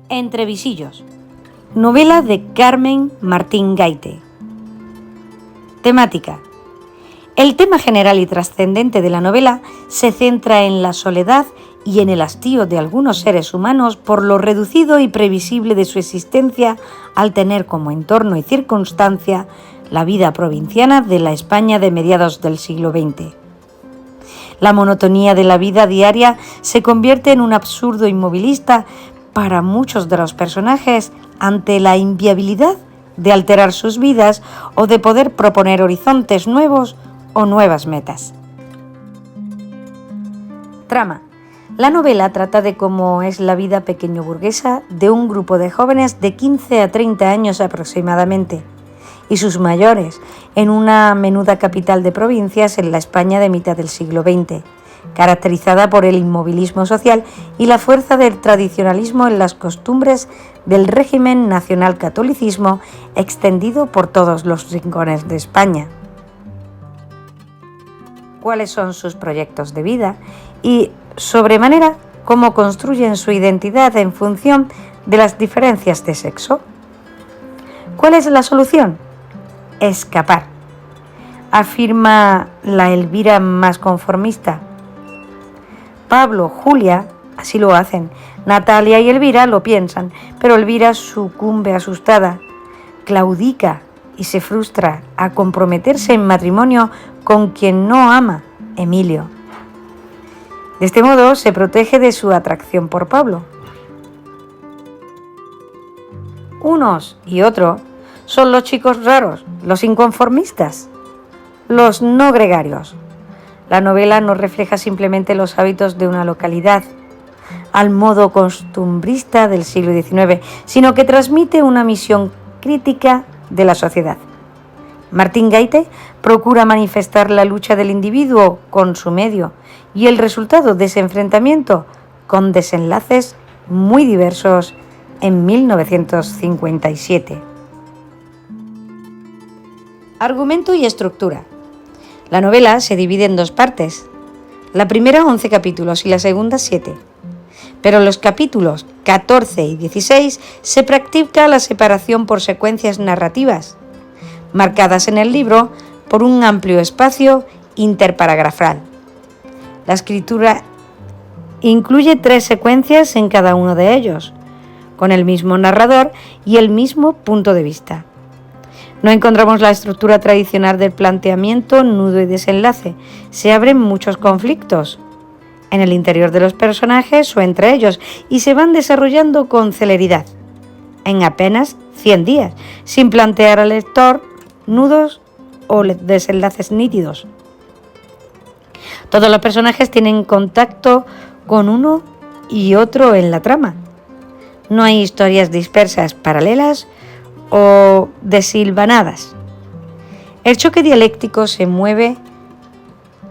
Entre visillos. Novela de Carmen Martín Gaite. Temática. El tema general y trascendente de la novela se centra en la soledad y en el hastío de algunos seres humanos por lo reducido y previsible de su existencia al tener como entorno y circunstancia la vida provinciana de la España de mediados del siglo XX. La monotonía de la vida diaria se convierte en un absurdo inmovilista para muchos de los personajes ante la inviabilidad de alterar sus vidas o de poder proponer horizontes nuevos o nuevas metas. Trama. La novela trata de cómo es la vida pequeño burguesa de un grupo de jóvenes de 15 a 30 años aproximadamente y sus mayores en una menuda capital de provincias en la España de mitad del siglo XX, caracterizada por el inmovilismo social y la fuerza del tradicionalismo en las costumbres del régimen nacional-catolicismo extendido por todos los rincones de España. ¿Cuáles son sus proyectos de vida? Y, sobremanera, cómo construyen su identidad en función de las diferencias de sexo. ¿Cuál es la solución? Escapar, afirma la Elvira más conformista. Pablo, Julia, así lo hacen. Natalia y Elvira lo piensan, pero Elvira sucumbe asustada, claudica y se frustra a comprometerse en matrimonio con quien no ama, Emilio. De este modo se protege de su atracción por Pablo. Unos y otros son los chicos raros, los inconformistas, los no gregarios. La novela no refleja simplemente los hábitos de una localidad al modo costumbrista del siglo XIX, sino que transmite una misión crítica de la sociedad. Martín Gaite procura manifestar la lucha del individuo con su medio y el resultado de ese enfrentamiento con desenlaces muy diversos en 1957. Argumento y estructura. La novela se divide en dos partes. La primera 11 capítulos y la segunda 7. Pero en los capítulos 14 y 16 se practica la separación por secuencias narrativas, marcadas en el libro por un amplio espacio interparagrafal. La escritura incluye 3 secuencias en cada uno de ellos, con el mismo narrador y el mismo punto de vista. No encontramos la estructura tradicional del planteamiento, nudo y desenlace. Se abren muchos conflictos en el interior de los personajes o entre ellos y se van desarrollando con celeridad, en apenas 100 días, sin plantear al lector nudos o desenlaces nítidos. Todos los personajes tienen contacto con uno y otro en la trama. No hay historias dispersas, paralelas o desilvanadas. El choque dialéctico se mueve.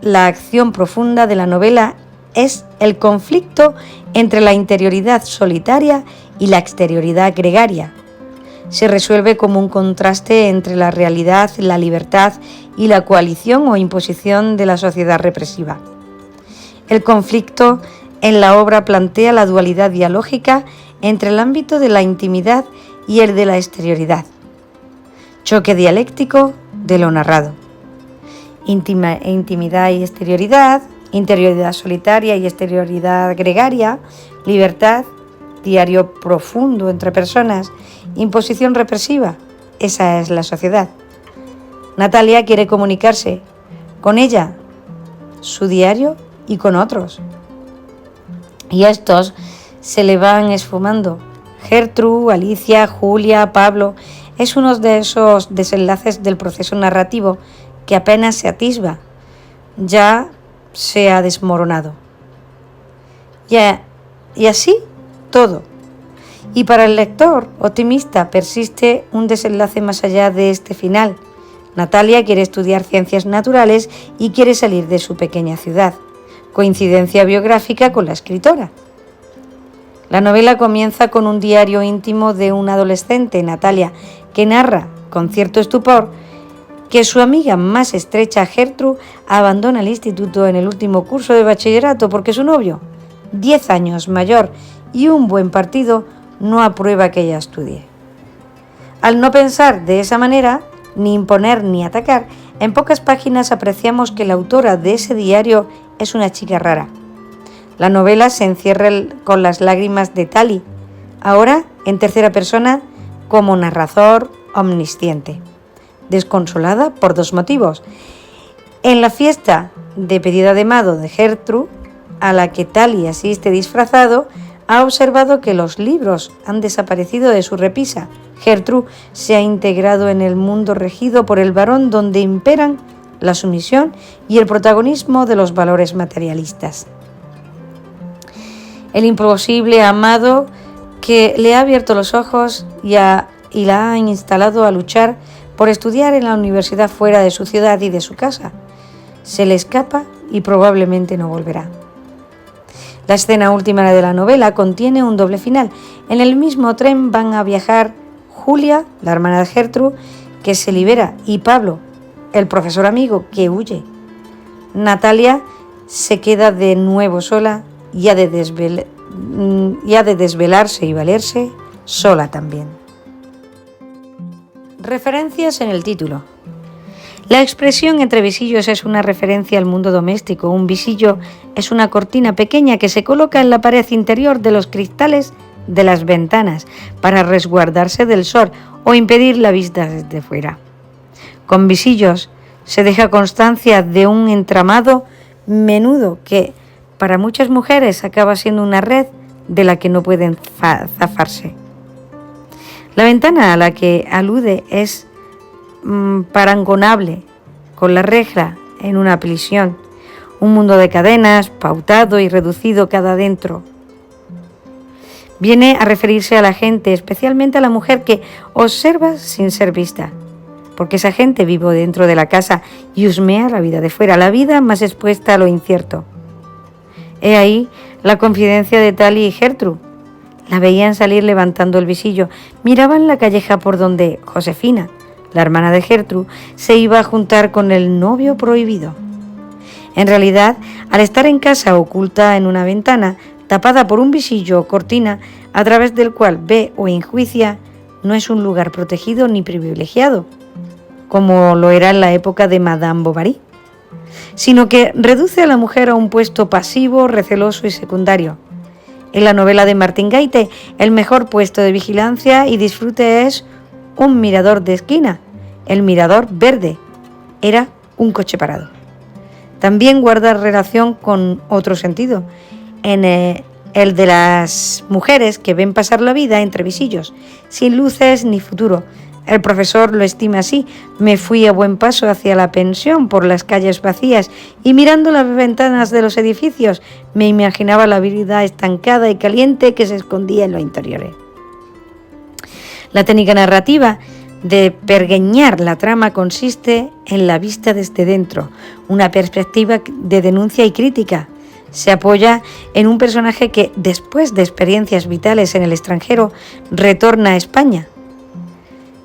La acción profunda de la novela es el conflicto entre la interioridad solitaria y la exterioridad gregaria. Se resuelve como un contraste entre la realidad, la libertad y la coalición o imposición de la sociedad represiva. El conflicto en la obra plantea la dualidad dialógica entre el ámbito de la intimidad y el de la exterioridad. Choque dialéctico de lo narrado. Intimidad y exterioridad, interioridad solitaria y exterioridad gregaria, libertad, diario profundo entre personas, imposición represiva. Esa es la sociedad. Natalia quiere comunicarse con ella, su diario y con otros. Y estos se le van esfumando. Gertrude, Alicia, Julia, Pablo, es uno de esos desenlaces del proceso narrativo que apenas se atisba, ya se ha desmoronado. Y así todo. Y para el lector optimista persiste un desenlace más allá de este final. Natalia quiere estudiar ciencias naturales y quiere salir de su pequeña ciudad. Coincidencia biográfica con la escritora. La novela comienza con un diario íntimo de una adolescente, Natalia, que narra, con cierto estupor, que su amiga más estrecha, Gertrude, abandona el instituto en el último curso de bachillerato porque su novio, 10 años mayor y un buen partido, no aprueba que ella estudie. Al no pensar de esa manera, ni imponer ni atacar, en pocas páginas apreciamos que la autora de ese diario es una chica rara. La novela se encierra con las lágrimas de Tali, ahora en tercera persona como narrador omnisciente, desconsolada por dos motivos. En la fiesta de pedida de mano de Gertrude, a la que Tali asiste disfrazado, ha observado que los libros han desaparecido de su repisa. Gertrude se ha integrado en el mundo regido por el varón, donde imperan la sumisión y el protagonismo de los valores materialistas. El imposible amado que le ha abierto los ojos y la ha instalado a luchar por estudiar en la universidad fuera de su ciudad y de su casa. Se le escapa y probablemente no volverá. La escena última de la novela contiene un doble final. En el mismo tren van a viajar Julia, la hermana de Gertrude, que se libera, y Pablo, el profesor amigo, que huye. Natalia se queda de nuevo sola y ha de desvelarse y valerse sola también. Referencias en el título. La expresión entre visillos es una referencia al mundo doméstico. Un visillo es una cortina pequeña que se coloca en la pared interior de los cristales de las ventanas para resguardarse del sol o impedir la vista desde fuera. Con visillos se deja constancia de un entramado menudo que para muchas mujeres acaba siendo una red de la que no pueden zafarse. La ventana a la que alude es parangonable con la reja en una prisión, un mundo de cadenas, pautado y reducido cada dentro. Viene a referirse a la gente, especialmente a la mujer que observa sin ser vista, porque esa gente vive dentro de la casa y husmea la vida de fuera, la vida más expuesta a lo incierto. He ahí la confidencia de Tali y Gertrude. La veían salir levantando el visillo, miraban la calleja por donde Josefina, la hermana de Gertrude, se iba a juntar con el novio prohibido. En realidad, al estar en casa oculta en una ventana, tapada por un visillo o cortina a través del cual ve o enjuicia, no es un lugar protegido ni privilegiado, como lo era en la época de Madame Bovary, sino que reduce a la mujer a un puesto pasivo, receloso y secundario. En la novela de Martín Gaite, el mejor puesto de vigilancia y disfrute es un mirador de esquina, el mirador verde. Era un coche parado. También guarda relación con otro sentido, en el de las mujeres que ven pasar la vida entre visillos, sin luces ni futuro. El profesor lo estima así. Me fui a buen paso hacia la pensión por las calles vacías y mirando las ventanas de los edificios me imaginaba la vida estancada y caliente que se escondía en los interiores. La técnica narrativa de pergeñar la trama consiste en la vista desde dentro, una perspectiva de denuncia y crítica. Se apoya en un personaje que, después de experiencias vitales en el extranjero, retorna a España.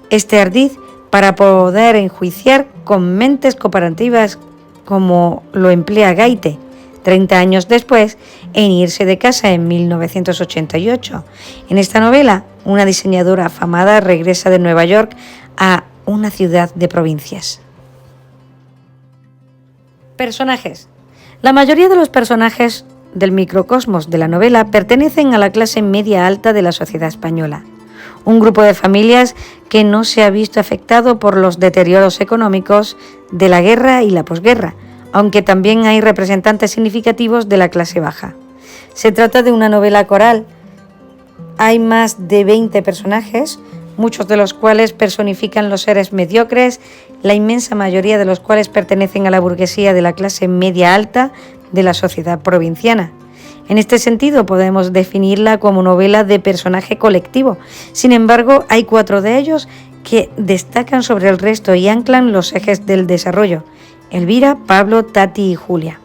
Este ardid para poder enjuiciar con mentes comparativas como lo emplea Gaite, 30 años después, en Irse de casa en 1988. En esta novela, una diseñadora afamada regresa de Nueva York a una ciudad de provincias. Personajes. La mayoría de los personajes del microcosmos de la novela pertenecen a la clase media alta de la sociedad española. Un grupo de familias que no se ha visto afectado por los deterioros económicos de la guerra y la posguerra, aunque también hay representantes significativos de la clase baja. Se trata de una novela coral. Hay más de 20 personajes, muchos de los cuales personifican los seres mediocres, la inmensa mayoría de los cuales pertenecen a la burguesía de la clase media alta de la sociedad provinciana. En este sentido podemos definirla como novela de personaje colectivo. Sin embargo, hay 4 de ellos que destacan sobre el resto y anclan los ejes del desarrollo: Elvira, Pablo, Tati y Julia.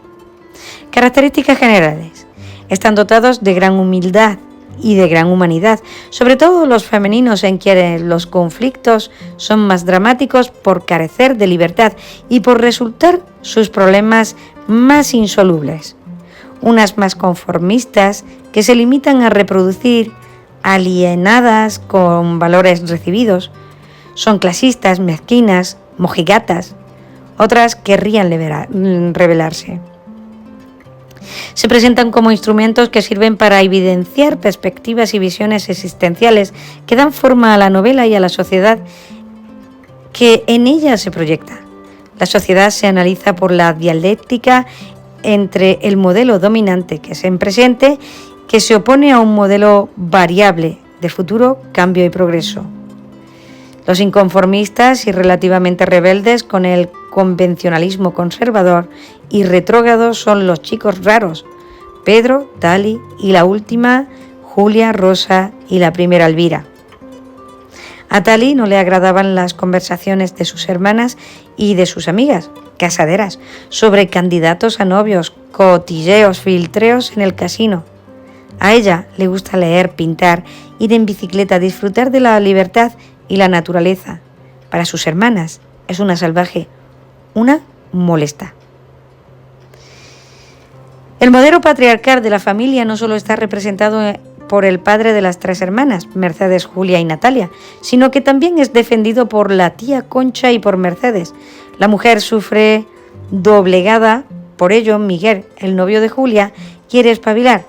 Características generales. Están dotados de gran humildad y de gran humanidad, sobre todo los femeninos, en quienes los conflictos son más dramáticos por carecer de libertad y por resultar sus problemas más insolubles. Unas más conformistas, que se limitan a reproducir alienadas con valores recibidos, son clasistas, mezquinas, mojigatas, otras querrían rebelarse. Se presentan como instrumentos que sirven para evidenciar perspectivas y visiones existenciales que dan forma a la novela y a la sociedad que en ella se proyecta. La sociedad se analiza por la dialéctica entre el modelo dominante que es en presente, que se opone a un modelo variable de futuro, cambio y progreso. Los inconformistas y relativamente rebeldes con el convencionalismo conservador y retrógrado son los chicos raros, Pedro, Tali y la última, Julia, Rosa y la primera, Elvira. A Tali no le agradaban las conversaciones de sus hermanas y de sus amigas, casaderas, sobre candidatos a novios, cotilleos, filtreos en el casino. A ella le gusta leer, pintar, ir en bicicleta, disfrutar de la libertad y la naturaleza. Para sus hermanas es una salvaje, una molesta. El modelo patriarcal de la familia no solo está representado por el padre de las tres hermanas, Mercedes, Julia y Natalia, sino que también es defendido por la tía Concha y por Mercedes. La mujer sufre doblegada, por ello Miguel, el novio de Julia, quiere espabilar.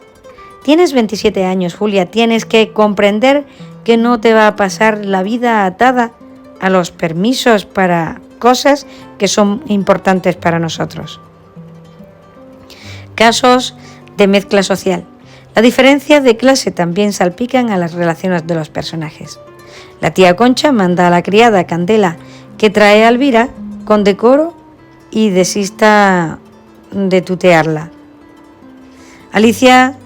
Tienes 27 años, Julia, tienes que comprender que no te va a pasar la vida atada a los permisos para cosas que son importantes para nosotros. Casos de mezcla social. La diferencia de clase también salpican a las relaciones de los personajes. La tía Concha manda a la criada Candela que trae a Elvira con decoro y desista de tutearla. Alicia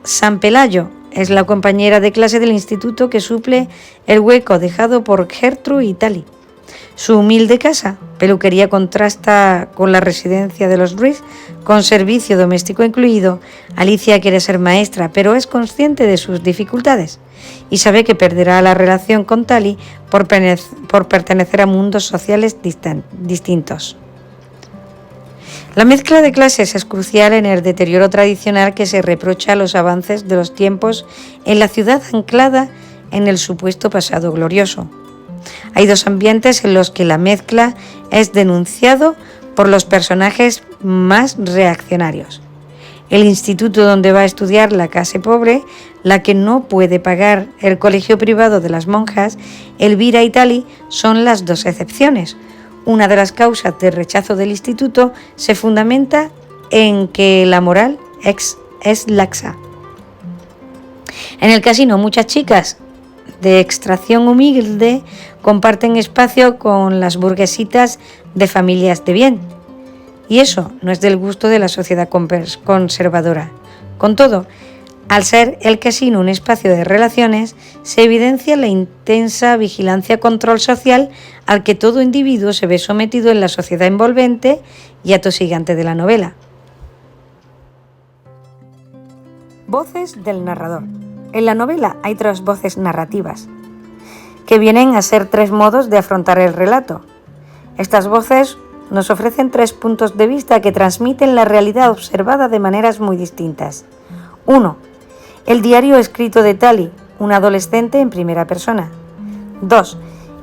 San Pelayo es la compañera de clase del instituto que suple el hueco dejado por Gertrude y Tali. Su humilde casa, peluquería, contrasta con la residencia de los Ruiz, con servicio doméstico incluido. Alicia quiere ser maestra, pero es consciente de sus dificultades y sabe que perderá la relación con Tali por pertenecer a mundos sociales distintos. La mezcla de clases es crucial en el deterioro tradicional que se reprocha a los avances de los tiempos en la ciudad anclada en el supuesto pasado glorioso. Hay dos ambientes en los que la mezcla es denunciado por los personajes más reaccionarios. El instituto donde va a estudiar la clase pobre, la que no puede pagar el colegio privado de las monjas, Elvira y Tali son las dos excepciones. Una de las causas de rechazo del instituto se fundamenta en que la moral es laxa. En el casino, muchas chicas de extracción humilde comparten espacio con las burguesitas de familias de bien. Y eso no es del gusto de la sociedad conservadora. Con todo, al ser el casino un espacio de relaciones, se evidencia la intensa vigilancia-control social al que todo individuo se ve sometido en la sociedad envolvente y atosigante de la novela. Voces del narrador. En la novela hay tres voces narrativas, que vienen a ser tres modos de afrontar el relato. Estas voces nos ofrecen tres puntos de vista que transmiten la realidad observada de maneras muy distintas. 1. El diario escrito de Tali, un adolescente en primera persona. 2.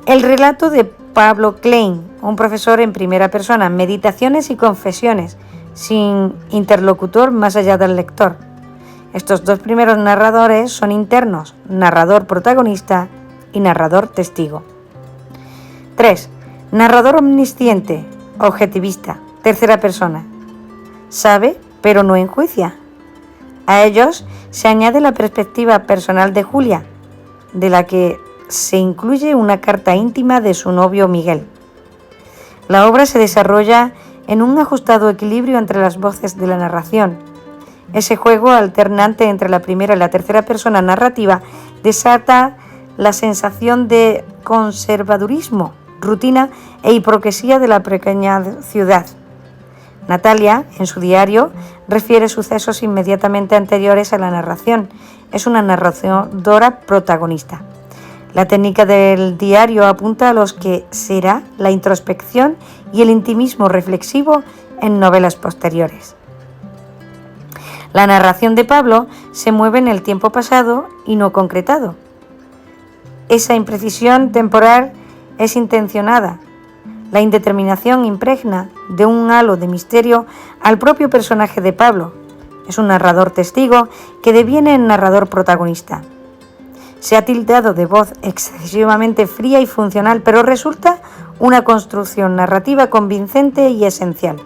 El relato de Pablo Klein, un profesor en primera persona, meditaciones y confesiones, sin interlocutor más allá del lector. Estos dos primeros narradores son internos, narrador protagonista y narrador testigo. 3. Narrador omnisciente, objetivista, tercera persona. Sabe, pero no enjuicia. A ellos se añade la perspectiva personal de Julia, de la que se incluye una carta íntima de su novio Miguel. La obra se desarrolla en un ajustado equilibrio entre las voces de la narración. Ese juego alternante entre la primera y la tercera persona narrativa desata la sensación de conservadurismo, rutina e hipocresía de la pequeña ciudad. Natalia, en su diario, refiere sucesos inmediatamente anteriores a la narración. Es una narradora protagonista. La técnica del diario apunta a los que será la introspección y el intimismo reflexivo en novelas posteriores. La narración de Pablo se mueve en el tiempo pasado y no concretado. Esa imprecisión temporal es intencionada. La indeterminación impregna de un halo de misterio al propio personaje de Pablo. Es un narrador testigo que deviene en narrador protagonista. Se ha tildado de voz excesivamente fría y funcional, pero resulta una construcción narrativa convincente y esencial.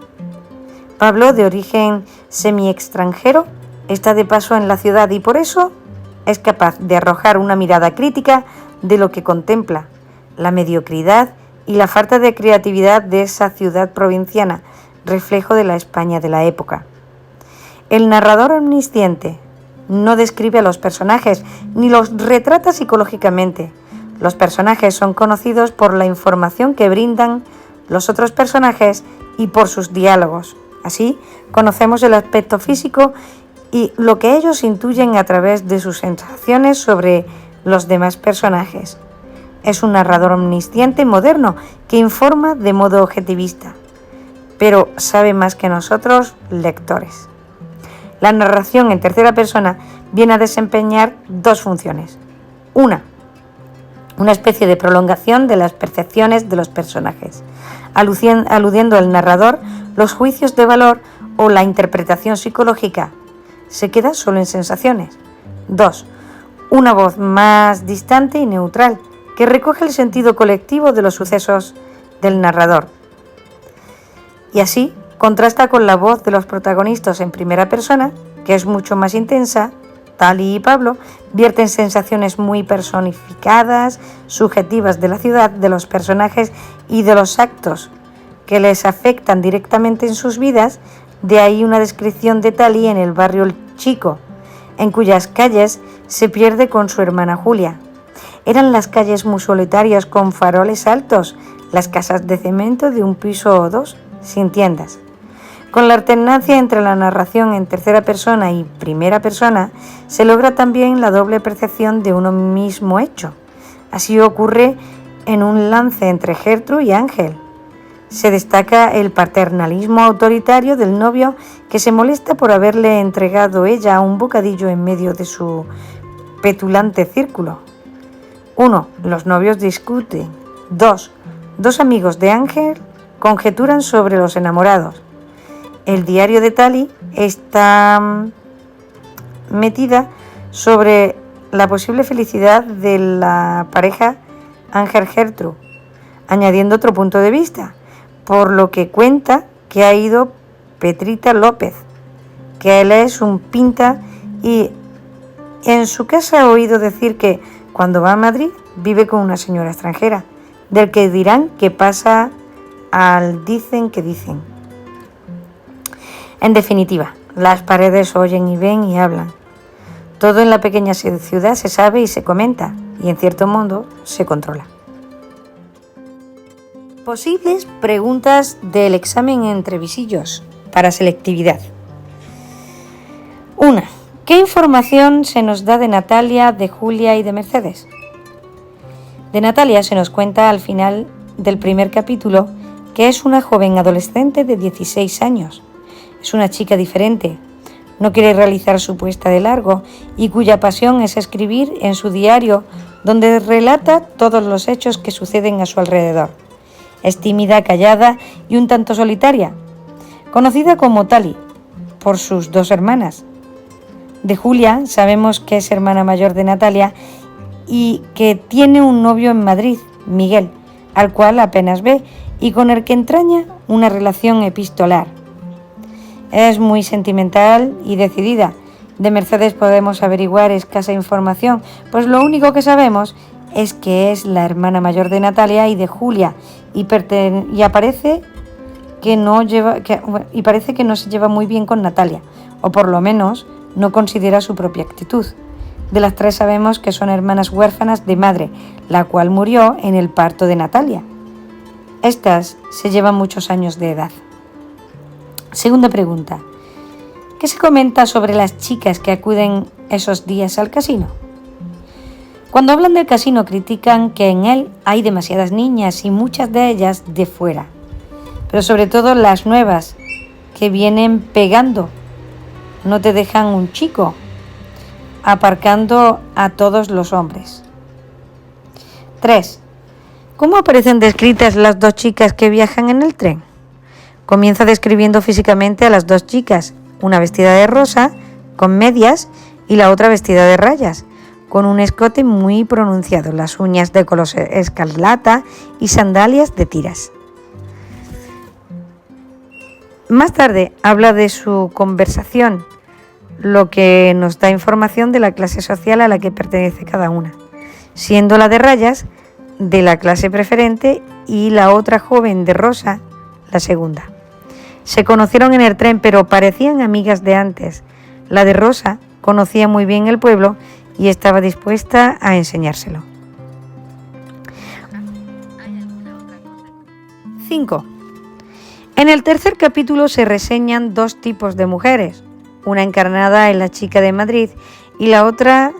Pablo, de origen semi-extranjero, está de paso en la ciudad y por eso es capaz de arrojar una mirada crítica de lo que contempla, la mediocridad y la falta de creatividad de esa ciudad provinciana, reflejo de la España de la época. El narrador omnisciente no describe a los personajes ni los retrata psicológicamente. Los personajes son conocidos por la información que brindan los otros personajes y por sus diálogos. Así, conocemos el aspecto físico y lo que ellos intuyen a través de sus sensaciones sobre los demás personajes. Es un narrador omnisciente moderno que informa de modo objetivista, pero sabe más que nosotros, lectores. La narración en tercera persona viene a desempeñar dos funciones. Una especie de prolongación de las percepciones de los personajes, aludiendo al narrador los juicios de valor o la interpretación psicológica. Se queda solo en sensaciones. 2. Una voz más distante y neutral, que recoge el sentido colectivo de los sucesos del narrador. Y así contrasta con la voz de los protagonistas en primera persona, que es mucho más intensa. Tali y Pablo vierten sensaciones muy personificadas, subjetivas de la ciudad, de los personajes y de los actos que les afectan directamente en sus vidas. De ahí una descripción de Tali en el barrio El Chico, en cuyas calles se pierde con su hermana Julia. Eran las calles muy solitarias con faroles altos, las casas de cemento de un piso o dos, sin tiendas. Con la alternancia entre la narración en tercera persona y primera persona, se logra también la doble percepción de uno mismo hecho. Así ocurre en un lance entre Gertrude y Ángel. Se destaca el paternalismo autoritario del novio, que se molesta por haberle entregado ella un bocadillo en medio de su petulante círculo. 1. Los novios discuten. 2. Dos amigos de Ángel conjeturan sobre los enamorados. El diario de Tali está metida sobre la posible felicidad de la pareja Ángel-Gertrude, añadiendo otro punto de vista, por lo que cuenta que ha ido Petrita López, que él es un pinta y en su casa ha oído decir que cuando va a Madrid vive con una señora extranjera, del que dirán que pasa al dicen que dicen. En definitiva, las paredes oyen y ven y hablan. Todo en la pequeña ciudad se sabe y se comenta, y en cierto modo se controla. Posibles preguntas del examen entre visillos para selectividad. 1. ¿Qué información se nos da de Natalia, de Julia y de Mercedes? De Natalia se nos cuenta al final del primer capítulo que es una joven adolescente de 16 años. Es una chica diferente, no quiere realizar su puesta de largo y cuya pasión es escribir en su diario, donde relata todos los hechos que suceden a su alrededor. Es tímida, callada y un tanto solitaria, conocida como Tali por sus dos hermanas. De Julia sabemos que es hermana mayor de Natalia y que tiene un novio en Madrid, Miguel, al cual apenas ve y con el que entraña una relación epistolar. Es muy sentimental y decidida. De Mercedes podemos averiguar escasa información, pues lo único que sabemos es que es la hermana mayor de Natalia y de Julia y parece que no se lleva muy bien con Natalia, o por lo menos no considera su propia actitud. De las tres sabemos que son hermanas huérfanas de madre, la cual murió en el parto de Natalia. Estas se llevan muchos años de edad. Segunda pregunta. ¿Qué se comenta sobre las chicas que acuden esos días al casino? Cuando hablan del casino critican que en él hay demasiadas niñas y muchas de ellas de fuera, pero sobre todo las nuevas que vienen pegando, no te dejan un chico. aparcando a todos los hombres. 3. ¿Cómo aparecen descritas las dos chicas que viajan en el tren? Comienza describiendo físicamente a las dos chicas, una vestida de rosa, con medias, y la otra vestida de rayas, con un escote muy pronunciado, las uñas de color escarlata y sandalias de tiras. Más tarde habla de su conversación, lo que nos da información de la clase social a la que pertenece cada una, siendo la de rayas de la clase preferente y la otra joven de rosa la segunda. Se conocieron en el tren, pero parecían amigas de antes. La de rosa conocía muy bien el pueblo y estaba dispuesta a enseñárselo. 5. En el tercer capítulo se reseñan dos tipos de mujeres, una encarnada en la chica de Madrid y la otra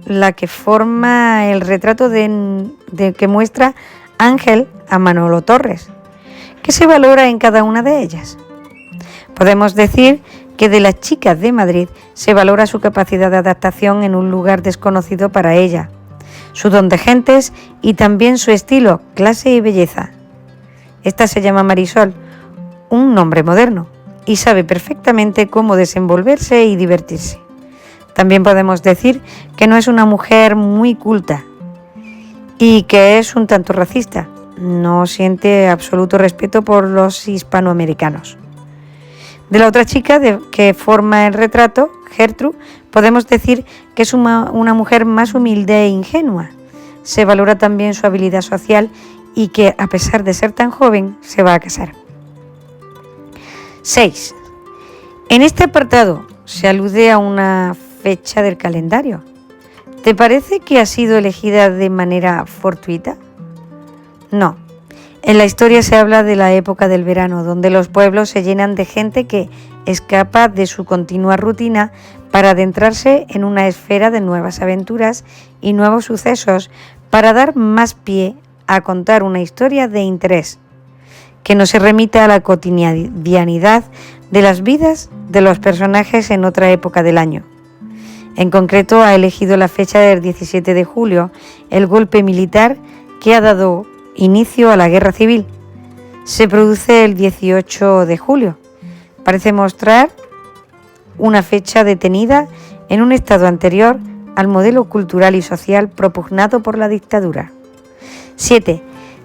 la que forma el retrato que muestra Ángel a Manolo Torres. ¿Qué se valora en cada una de ellas? Podemos decir que de la chica de Madrid se valora su capacidad de adaptación en un lugar desconocido para ella, su don de gentes y también su estilo, clase y belleza. Esta se llama Marisol, un nombre moderno, y sabe perfectamente cómo desenvolverse y divertirse. También podemos decir que no es una mujer muy culta y que es un tanto racista. No siente absoluto respeto por los hispanoamericanos. De la otra chica que forma el retrato, Gertrude, podemos decir que es una mujer más humilde e ingenua. Se valora también su habilidad social y que, a pesar de ser tan joven, se va a casar. 6. En este apartado se alude a una fecha del calendario. ¿Te parece que ha sido elegida de manera fortuita? No. En la historia se habla de la época del verano, donde los pueblos se llenan de gente que escapa de su continua rutina para adentrarse en una esfera de nuevas aventuras y nuevos sucesos para dar más pie a contar una historia de interés, que no se remita a la cotidianidad de las vidas de los personajes en otra época del año. En concreto, ha elegido la fecha del 17 de julio, el golpe militar que ha dado inicio a la guerra civil. Se produce el 18 de julio. Parece mostrar una fecha detenida en un estado anterior al modelo cultural y social propugnado por la dictadura. 7.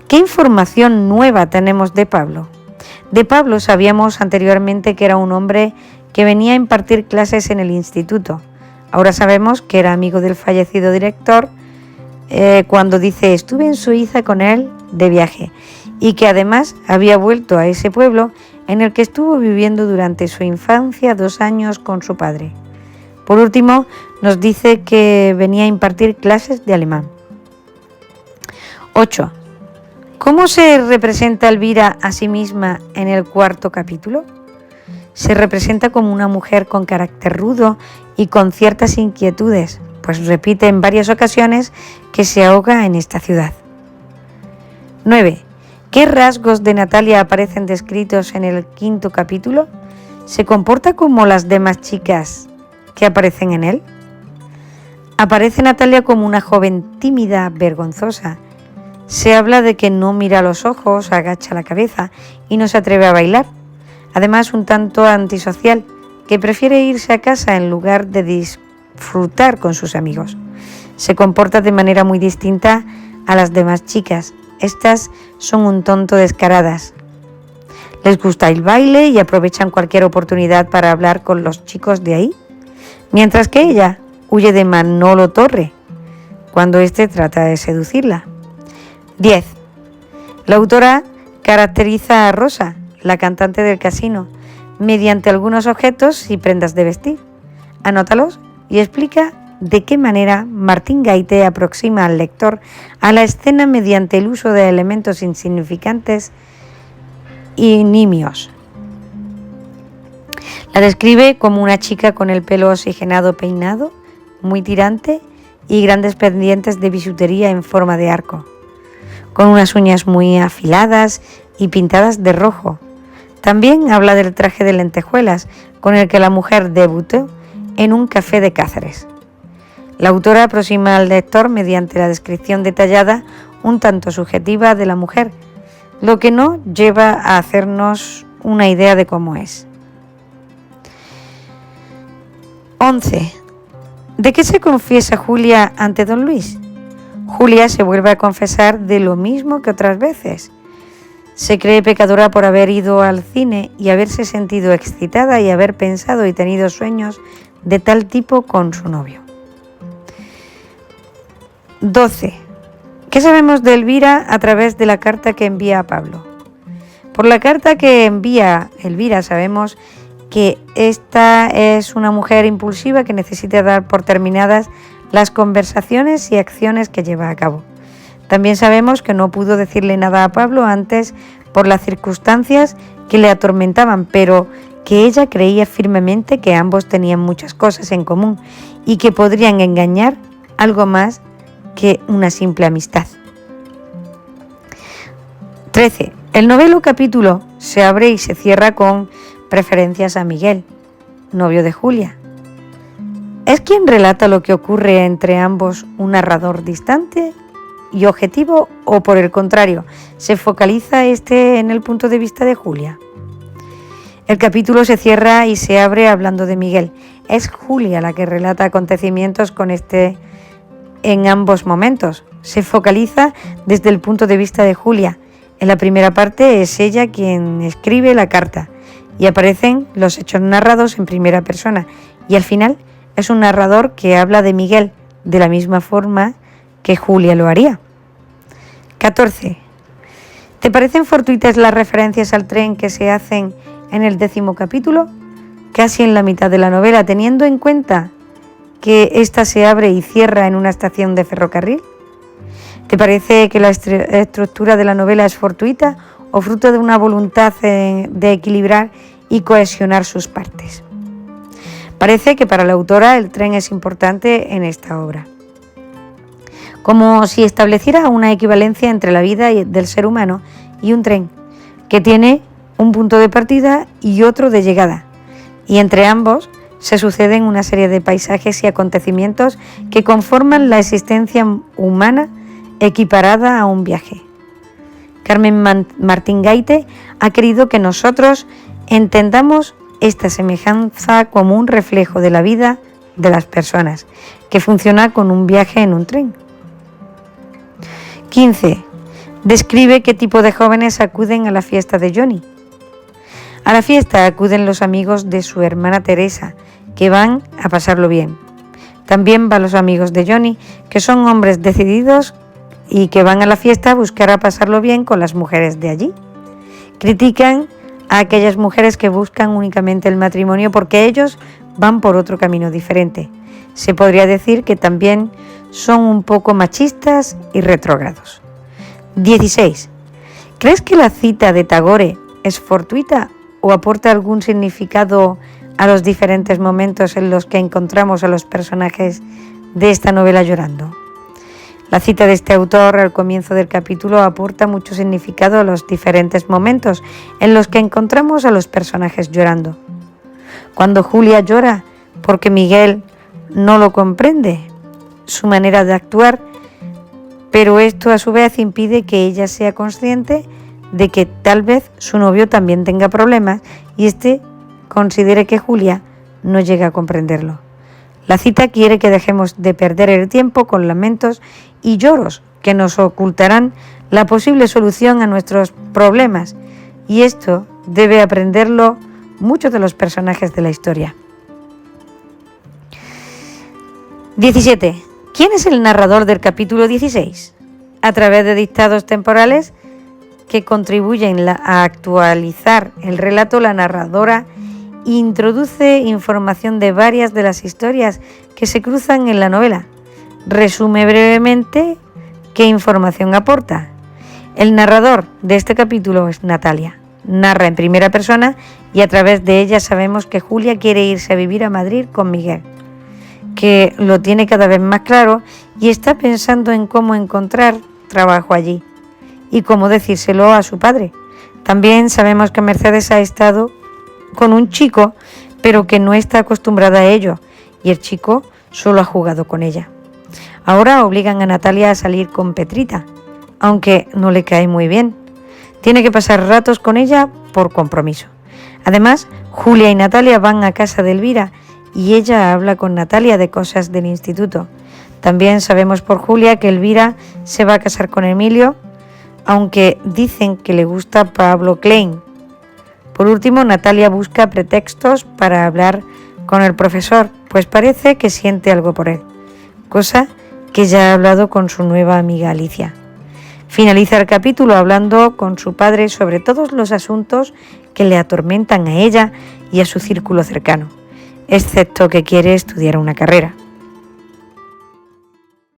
¿Qué información nueva tenemos de Pablo? De Pablo sabíamos anteriormente que era un hombre que venía a impartir clases en el instituto. Ahora sabemos que era amigo del fallecido director cuando dice estuve en Suiza con él de viaje y que además había vuelto a ese pueblo en el que estuvo viviendo durante su infancia 2 años con su padre. Por último, nos dice que venía a impartir clases de alemán. 8. ¿Cómo se representa Elvira a sí misma en el cuarto capítulo? Se representa como una mujer con carácter rudo y con ciertas inquietudes, pues repite en varias ocasiones que se ahoga en esta ciudad. 9. ¿Qué rasgos de Natalia aparecen descritos en el quinto capítulo? ¿Se comporta como las demás chicas que aparecen en él? Aparece Natalia como una joven tímida, vergonzosa. Se habla de que no mira a los ojos, agacha la cabeza y no se atreve a bailar. Además, un tanto antisocial, que prefiere irse a casa en lugar de disfrutar con sus amigos. Se comporta de manera muy distinta a las demás chicas. Estas son un tanto descaradas. Les gusta el baile y aprovechan cualquier oportunidad para hablar con los chicos de ahí, mientras que ella huye de Manolo Torre cuando éste trata de seducirla. 10. La autora caracteriza a Rosa, la cantante del casino, mediante algunos objetos y prendas de vestir. Anótalos y explica de qué manera Martín Gaite aproxima al lector a la escena mediante el uso de elementos insignificantes y nimios. La describe como una chica con el pelo oxigenado peinado, muy tirante y grandes pendientes de bisutería en forma de arco, con unas uñas muy afiladas y pintadas de rojo. También habla del traje de lentejuelas con el que la mujer debutó en un café de Cáceres. La autora aproxima al lector mediante la descripción detallada un tanto subjetiva de la mujer, lo que no lleva a hacernos una idea de cómo es. 11. ¿De qué se confiesa Julia ante don Luis? Julia se vuelve a confesar de lo mismo que otras veces. Se cree pecadora por haber ido al cine y haberse sentido excitada y haber pensado y tenido sueños de tal tipo con su novio. 12. ¿Qué sabemos de Elvira a través de la carta que envía a Pablo? Por la carta que envía Elvira sabemos que esta es una mujer impulsiva que necesita dar por terminadas las conversaciones y acciones que lleva a cabo. También sabemos que no pudo decirle nada a Pablo antes por las circunstancias que le atormentaban, pero que ella creía firmemente que ambos tenían muchas cosas en común y que podrían engañar algo más que una simple amistad. 13. El noveno capítulo se abre y se cierra con preferencias a Miguel, novio de Julia. ¿Es quien relata lo que ocurre entre ambos un narrador distante y objetivo o por el contrario, se focaliza en el punto de vista de Julia? El capítulo se cierra y se abre hablando de Miguel. Es Julia la que relata acontecimientos con en ambos momentos. Se focaliza desde el punto de vista de Julia. En la primera parte es ella quien escribe la carta y aparecen los hechos narrados en primera persona y al final es un narrador que habla de Miguel de la misma forma que Julia lo haría. 14. ¿Te parecen fortuitas las referencias al tren que se hacen en el 10º capítulo? Casi en la mitad de la novela, teniendo en cuenta que ésta se abre y cierra en una estación de ferrocarril. ¿Te parece que la estructura de la novela es fortuita o fruto de una voluntad de equilibrar y cohesionar sus partes? Parece que para la autora el tren es importante en esta obra, como si estableciera una equivalencia entre la vida del ser humano y un tren, que tiene un punto de partida y otro de llegada, y entre ambos se suceden una serie de paisajes y acontecimientos que conforman la existencia humana equiparada a un viaje. Carmen Martín Gaite ha querido que nosotros entendamos esta semejanza como un reflejo de la vida de las personas, que funciona con un viaje en un tren. 15. Describe qué tipo de jóvenes acuden a la fiesta de Johnny. A la fiesta acuden los amigos de su hermana Teresa, que van a pasarlo bien. También van los amigos de Johnny, que son hombres decididos y que van a la fiesta a buscar a pasarlo bien con las mujeres de allí. Critican a aquellas mujeres que buscan únicamente el matrimonio porque ellos van por otro camino diferente. Se podría decir que también son un poco machistas y retrógrados. 16. ¿Crees que la cita de Tagore es fortuita o aporta algún significado a los diferentes momentos en los que encontramos a los personajes de esta novela llorando? La cita de este autor al comienzo del capítulo aporta mucho significado a los diferentes momentos en los que encontramos a los personajes llorando. Cuando Julia llora porque Miguel no lo comprende, su manera de actuar, pero esto a su vez impide que ella sea consciente de que tal vez su novio también tenga problemas y considere que Julia no llega a comprenderlo. La cita quiere que dejemos de perder el tiempo con lamentos y lloros que nos ocultarán la posible solución a nuestros problemas, y esto debe aprenderlo muchos de los personajes de la historia. 17. ¿Quién es el narrador del capítulo 16? A través de dictados temporales que contribuyen a actualizar el relato, la narradora introduce información de varias de las historias que se cruzan en la novela. Resume brevemente qué información aporta. El narrador de este capítulo es Natalia. Narra en primera persona y a través de ella sabemos que Julia quiere irse a vivir a Madrid con Miguel, que lo tiene cada vez más claro y está pensando en cómo encontrar trabajo allí y cómo decírselo a su padre. También sabemos que Mercedes ha estado con un chico, pero que no está acostumbrada a ello, y el chico solo ha jugado con ella. Ahora obligan a Natalia a salir con Petrita, aunque no le cae muy bien. Tiene que pasar ratos con ella por compromiso. Además, Julia y Natalia van a casa de Elvira y ella habla con Natalia de cosas del instituto. También sabemos por Julia que Elvira se va a casar con Emilio, aunque dicen que le gusta Pablo Klein. Por último, Natalia busca pretextos para hablar con el profesor, pues parece que siente algo por él, cosa que ya ha hablado con su nueva amiga Alicia. Finaliza el capítulo hablando con su padre sobre todos los asuntos que le atormentan a ella y a su círculo cercano, excepto que quiere estudiar una carrera.